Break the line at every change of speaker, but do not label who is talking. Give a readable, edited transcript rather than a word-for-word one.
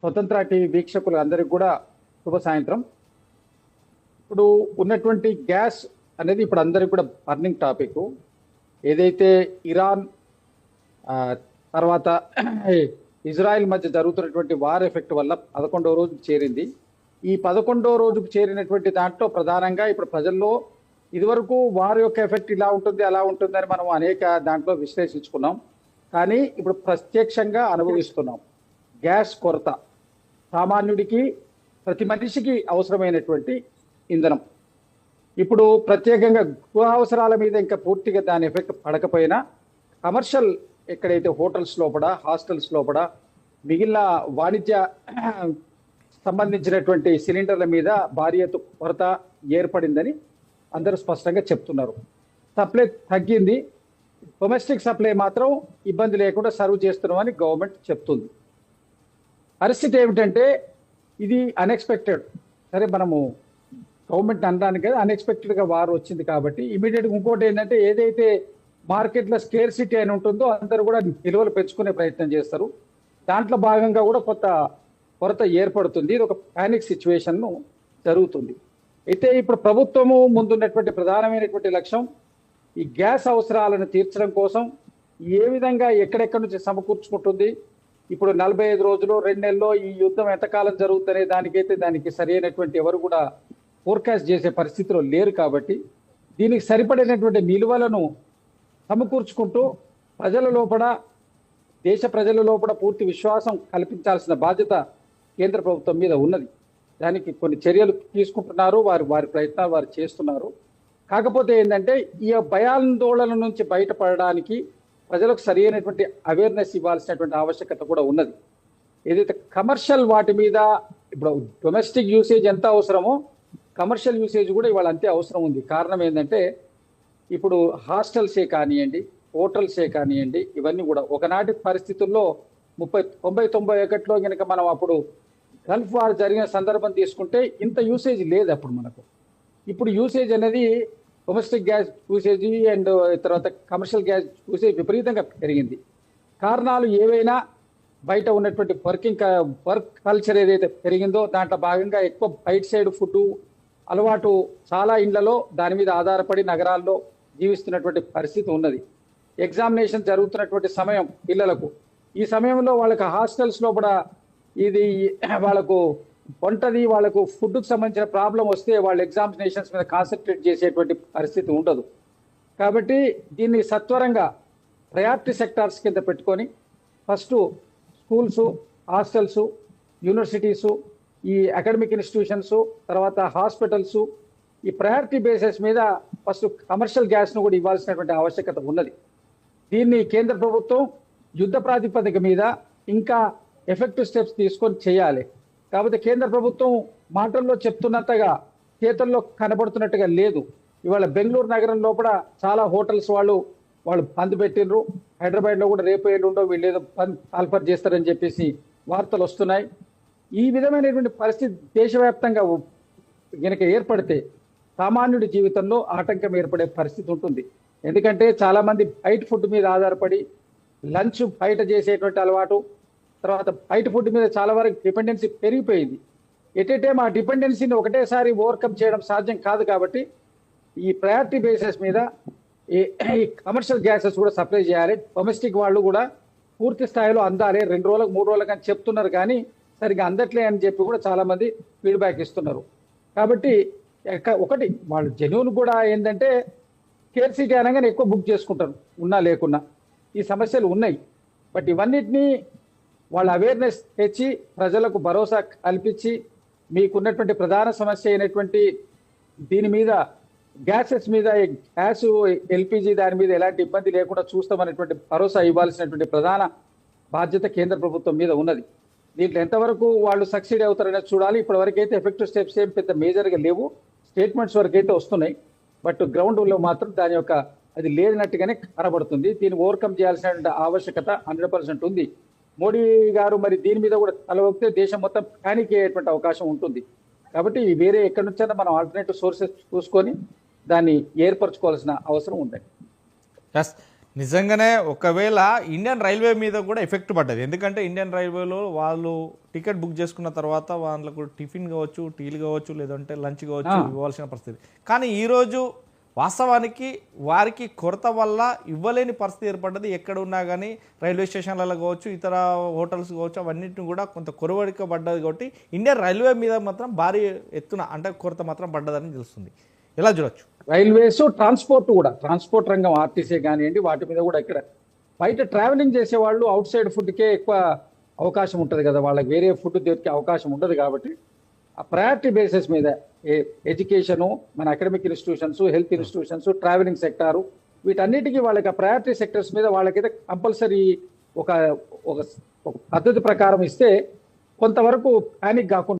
స్వతంత్ర టీవీ వీక్షకులు అందరికి కూడా శుభ సాయంత్రం. ఇప్పుడు ఉన్నటువంటి గ్యాస్ అనేది ఇప్పుడు అందరికి కూడా బర్నింగ్ టాపిక్. ఏదైతే ఇరాన్ తర్వాత ఇజ్రాయెల్ మధ్య జరుగుతున్నటువంటి వార్ ఎఫెక్ట్ వల్ల 11వ రోజుకు చేరింది. ఈ 11వ రోజుకు చేరినటువంటి దాంట్లో ప్రధానంగా ఇప్పుడు ప్రజల్లో ఇదివరకు వార్ యొక్క ఎఫెక్ట్ ఇలా ఉంటుంది అలా ఉంటుందని మనం అనేక దాంట్లో విశ్లేషించుకున్నాం. కానీ ఇప్పుడు ప్రత్యక్షంగా అనుభవిస్తున్నాం గ్యాస్ కొరత. సామాన్యుడికి ప్రతి మనిషికి అవసరమైనటువంటి ఇంధనం ఇప్పుడు ప్రత్యేకంగా గృహ అవసరాల మీద ఇంకా పూర్తిగా దాని ఎఫెక్ట్ పడకపోయినా కమర్షియల్ ఎక్కడైతే హోటల్స్ లోపల హాస్టల్స్ లోపల మిగిలిన వాణిజ్య సంబంధించినటువంటి సిలిండర్ల మీద భారీ ఎత్తు కొరత ఏర్పడిందని అందరూ స్పష్టంగా చెప్తున్నారు. సప్లై తగ్గింది, డొమెస్టిక్ సప్లై మాత్రం ఇబ్బంది లేకుండా సర్వ్ చేస్తున్నామని గవర్నమెంట్ చెప్తుంది. పరిస్థితి ఏమిటంటే ఇది అన్ఎక్స్పెక్టెడ్. సరే, మనము గవర్నమెంట్ అనడానికి కదా, అన్ఎక్స్పెక్టెడ్గా వార్ వచ్చింది కాబట్టి ఇమీడియట్గా ఇంకోటి ఏంటంటే ఏదైతే మార్కెట్లో స్కేర్సిటీ అని ఉంటుందో అందరూ కూడా నిల్వలు పెంచుకునే ప్రయత్నం చేస్తారు. దాంట్లో భాగంగా కూడా కొరత ఏర్పడుతుంది. ఇది ఒక పానిక్ సిచ్యువేషన్ జరుగుతుంది. అయితే ఇప్పుడు ప్రభుత్వము ముందున్నటువంటి ప్రధానమైనటువంటి లక్ష్యం ఈ గ్యాస్ అవసరాలను తీర్చడం కోసం ఏ విధంగా ఎక్కడెక్కడి నుంచి సమకూర్చుకుంటుంది. ఇప్పుడు 45 రోజులు 2 నెలల్లో ఈ యుద్ధం ఎంతకాలం జరుగుతుందనే దానికి సరైనటువంటి ఎవరు కూడా ఫోర్కాస్ట్ చేసే పరిస్థితిలో లేరు. కాబట్టి దీనికి సరిపడినటువంటి నిల్వలను సమకూర్చుకుంటూ దేశ ప్రజల లోపల పూర్తి విశ్వాసం కల్పించాల్సిన బాధ్యత కేంద్ర ప్రభుత్వం మీద ఉన్నది. దానికి కొన్ని చర్యలు తీసుకుంటున్నారు, వారి ప్రయత్నాలు వారు చేస్తున్నారు. కాకపోతే ఏంటంటే ఈ భయాందోళన నుంచి బయటపడడానికి ప్రజలకు సరైనటువంటి అవేర్నెస్ ఇవ్వాల్సినటువంటి ఆవశ్యకత కూడా ఉన్నది. ఏదైతే కమర్షియల్ వాటి మీద ఇప్పుడు డొమెస్టిక్ యూసేజ్ ఎంత అవసరమో కమర్షియల్ యూసేజ్ కూడా ఇవాళ అంతే అవసరం ఉంది. కారణం ఏంటంటే ఇప్పుడు హాస్టల్సే కానివ్వండి, హోటల్సే కానివ్వండి, ఇవన్నీ కూడా ఒకనాటి పరిస్థితుల్లో 90-91లో కనుక మనం అప్పుడు గల్ఫ్ వార్ జరిగిన సందర్భం తీసుకుంటే ఇంత యూసేజ్ లేదు అప్పుడు మనకు. ఇప్పుడు యూసేజ్ అనేది డొమెస్టిక్ గ్యాస్ యూసేజ్ అండ్ తర్వాత కమర్షియల్ గ్యాస్ యూసేజ్ విపరీతంగా పెరిగింది. కారణాలు ఏవైనా బయట ఉన్నటువంటి వర్క్ కల్చర్ ఏదైతే పెరిగిందో దాంట్లో భాగంగా ఎక్కువ బయట సైడ్ ఫుడ్ అలవాటు చాలా ఇండ్లలో దాని మీద ఆధారపడి నగరాల్లో జీవిస్తున్నటువంటి పరిస్థితి ఉన్నది. ఎగ్జామినేషన్ జరుగుతున్నటువంటి సమయం పిల్లలకు, ఈ సమయంలో వాళ్ళకి హాస్టల్స్లో కూడా ఇది వాళ్ళకు వంటది వాళ్ళకు ఫుడ్కు సంబంధించిన ప్రాబ్లం వస్తే వాళ్ళు ఎగ్జామినేషన్స్ మీద కాన్సన్ట్రేట్ చేసేటువంటి పరిస్థితి ఉండదు. కాబట్టి దీన్ని సత్వరంగా ప్రయారిటీ సెక్టార్స్ కింద పెట్టుకొని ఫస్ట్ స్కూల్స్, హాస్టల్స్, యూనివర్సిటీసు, ఈ అకాడమిక్ ఇన్స్టిట్యూషన్స్, తర్వాత హాస్పిటల్స్, ఈ ప్రయారిటీ బేసిస్ మీద ఫస్ట్ కమర్షియల్ గ్యాస్ను కూడా ఇవ్వాల్సినటువంటి ఆవశ్యకత ఉన్నది. దీన్ని కేంద్ర ప్రభుత్వం యుద్ధ ప్రాతిపదిక మీద ఇంకా ఎఫెక్టివ్ స్టెప్స్ తీసుకొని చేయాలి. కాకపోతే కేంద్ర ప్రభుత్వం మాటల్లో చెప్తున్నట్టుగా చేతుల్లో కనబడుతున్నట్టుగా లేదు. ఇవాళ బెంగళూరు నగరం లోపల చాలా హోటల్స్ వాళ్ళు బంద్ పెట్టినరు. హైదరాబాద్లో కూడా రేపు ఎల్లుండో వీళ్ళు ఏదో ఆల్ఫర్ చేస్తారని చెప్పేసి వార్తలు వస్తున్నాయి. ఈ విధమైనటువంటి పరిస్థితి దేశవ్యాప్తంగా కనుక ఏర్పడితే సామాన్యుడి జీవితంలో ఆటంకం ఏర్పడే పరిస్థితి ఉంటుంది. ఎందుకంటే చాలామంది బయట ఫుడ్ మీద ఆధారపడి లంచ్ బయట చేసేటువంటి అలవాటు, తర్వాత బయట ఫుడ్ మీద చాలా వరకు డిపెండెన్సీ పెరిగిపోయింది. ఎట్ ఏ టైం ఆ డిపెండెన్సీని ఒకటేసారి ఓవర్కమ్ చేయడం సాధ్యం కాదు. కాబట్టి ఈ ప్రయారిటీ బేసిస్ మీద ఈ కమర్షియల్ గ్యాసెస్ కూడా సప్లై చేయాలి. డొమెస్టిక్ వాళ్ళు కూడా పూర్తి స్థాయిలో అందాలి. 2 రోజులకు 3 రోజులకు అని చెప్తున్నారు కానీ సరిగ్గా అందట్లే అని చెప్పి కూడా చాలామంది ఫీడ్బ్యాక్ ఇస్తున్నారు. కాబట్టి ఒకటి వాళ్ళు జెన్యూన్ కూడా ఏంటంటే స్కేర్సిటీ అనగానే ఎక్కువ బుక్ చేసుకుంటారు, ఉన్నా లేకున్నా. ఈ సమస్యలు ఉన్నాయి. బట్ ఇవన్నిటినీ వాళ్ళ అవేర్నెస్ తెచ్చి ప్రజలకు భరోసా కల్పించి మీకున్నటువంటి ప్రధాన సమస్య అయినటువంటి దీని మీద గ్యాసెస్ మీద గ్యాస్ ఎల్పిజి దాని మీద ఎలాంటి ఇబ్బంది లేకుండా చూస్తామనేటువంటి భరోసా ఇవ్వాల్సినటువంటి ప్రధాన బాధ్యత కేంద్ర ప్రభుత్వం మీద ఉన్నది. దీంట్లో ఎంతవరకు వాళ్ళు సక్సీడ్ అవుతారనేది చూడాలి. ఇప్పటివరకు అయితే ఎఫెక్టివ్ స్టెప్స్ ఏం పెద్ద మేజర్గా లేవు, స్టేట్మెంట్స్ వరకు అయితే వస్తున్నాయి. బట్ గ్రౌండ్లో మాత్రం దాని యొక్క అది లేనట్టుగానే కనబడుతుంది. దీన్ని ఓవర్కమ్ చేయాల్సిన ఆవశ్యకత 100% ఉంది. మోడీ గారు మరి దీని మీద కూడా తలవొక్కితే దేశం మొత్తం ప్యానిక్ అయ్యేటువంటి అవకాశం ఉంటుంది. కాబట్టి వేరే ఎక్కడి నుంచైనా మనం ఆల్టర్నేటివ్ సోర్సెస్ చూసుకొని దాన్ని ఏర్పరచుకోవాల్సిన అవసరం ఉంది.
నిజంగానే ఒకవేళ ఇండియన్ రైల్వే మీద కూడా ఎఫెక్ట్ పడ్డది. ఎందుకంటే ఇండియన్ రైల్వేలో వాళ్ళు టికెట్ బుక్ చేసుకున్న తర్వాత వాళ్ళకు టిఫిన్ కావచ్చు, టీలు కావచ్చు, లేదంటే లంచ్ కావచ్చు ఇవ్వాల్సిన పరిస్థితి. కానీ ఈరోజు వాస్తవానికి వారికి కొరత వల్ల ఇవ్వలేని పరిస్థితి ఏర్పడ్డది. ఎక్కడ ఉన్నా కానీ రైల్వే స్టేషన్లలో కావచ్చు, ఇతర హోటల్స్ కావచ్చు, అవన్నిటిని కూడా కొంత కొరవడికబడ్డది. కాబట్టి ఇండియన్ రైల్వే మీద మాత్రం భారీ ఎత్తున అంటే కొరత మాత్రం పడ్డదని తెలుస్తుంది. ఎలా చూడొచ్చు?
రైల్వేస్, ట్రాన్స్పోర్ట్ రంగం, ఆర్టీసీ కానివ్వండి, వాటి మీద కూడా ఇక్కడ బయట ట్రావెలింగ్ చేసే వాళ్ళు అవుట్ సైడ్ ఫుడ్కే ఎక్కువ అవకాశం ఉంటుంది కదా, వాళ్ళకి వేరే ఫుడ్ దొరికే అవకాశం ఉండదు. కాబట్టి ఆ ప్రయారిటీ బేసిస్ మీద ఎడ్యుకేషను, మన academic institutions, health institutions, travelling sector, వీటన్నిటికీ వాళ్ళకి ఆ ప్రయారిటీ సెక్టర్స్ మీద వాళ్ళకైతే కంపల్సరీ ఒక ఒక పద్ధతి ప్రకారం ఇస్తే కొంతవరకు ప్యానిక్ కాకుండా